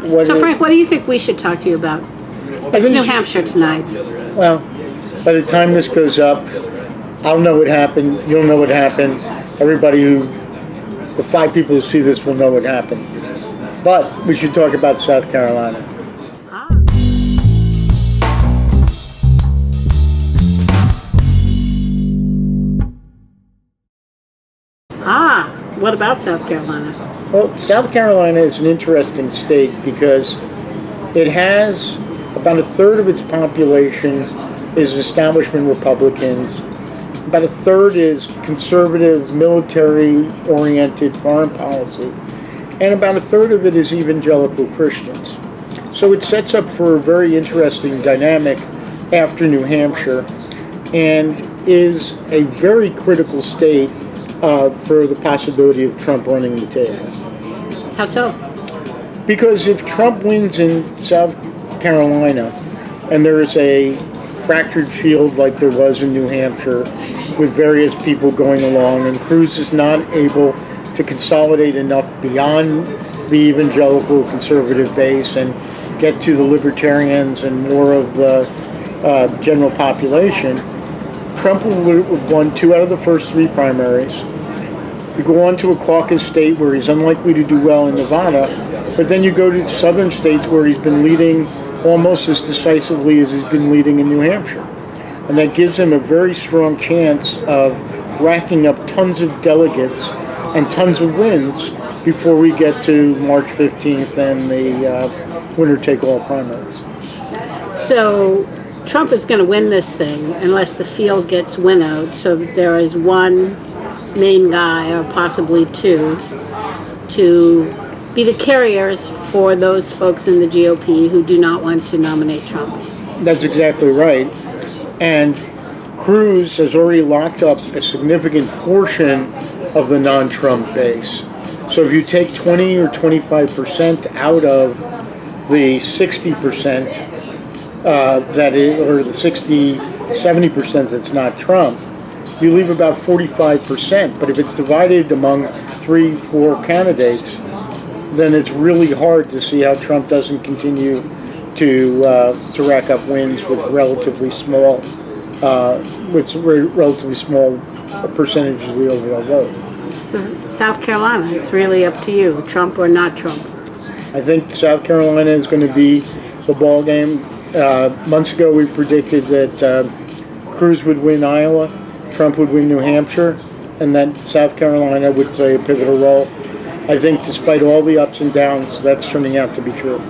So, Frank, what do you think we should talk to you about? It's New Hampshire tonight. Well, by the time this goes up, I'll know what happened. You'll know what happened. The 5 people who see this will know what happened. But we should talk about South Carolina. What about South Carolina? Well, South Carolina is an interesting state because it has about a third of its population is establishment Republicans. About a third is conservative, military-oriented foreign policy. And about a third of it is evangelical Christians. So it sets up for a very interesting dynamic after New Hampshire and is a very critical state for the possibility of Trump running the table. How so? Because if Trump wins in South Carolina and there is a fractured field like there was in New Hampshire with various people going along and Cruz is not able to consolidate enough beyond the evangelical conservative base and get to the libertarians and more of the general population, Trump will have won 2 out of the first 3 primaries. You go on to a caucus state where he's unlikely to do well in Nevada, but then you go to southern states where he's been leading almost as decisively as he's been leading in New Hampshire. And that gives him a very strong chance of racking up tons of delegates and tons of wins before we get to March 15th and the winner-take-all primaries. So Trump is going to win this thing unless the field gets winnowed, so there is one main guy or possibly 2 to be the carriers for those folks in the GOP who do not want to nominate Trump. That's exactly right. And Cruz has already locked up a significant portion of the non-Trump base. So if you take 20 or 25% out of the 60% that is, or the 60, 70% that's not Trump, you leave about 45%. But if it's divided among 3, 4 candidates, then it's really hard to see how Trump doesn't continue to rack up wins with relatively small percentages of the overall vote. So South Carolina, it's really up to you, Trump or not Trump. I think South Carolina is going to be the ball game. Months ago, we predicted that Cruz would win Iowa, Trump would win New Hampshire, and that South Carolina would play a pivotal role. I think despite all the ups and downs, that's turning out to be true.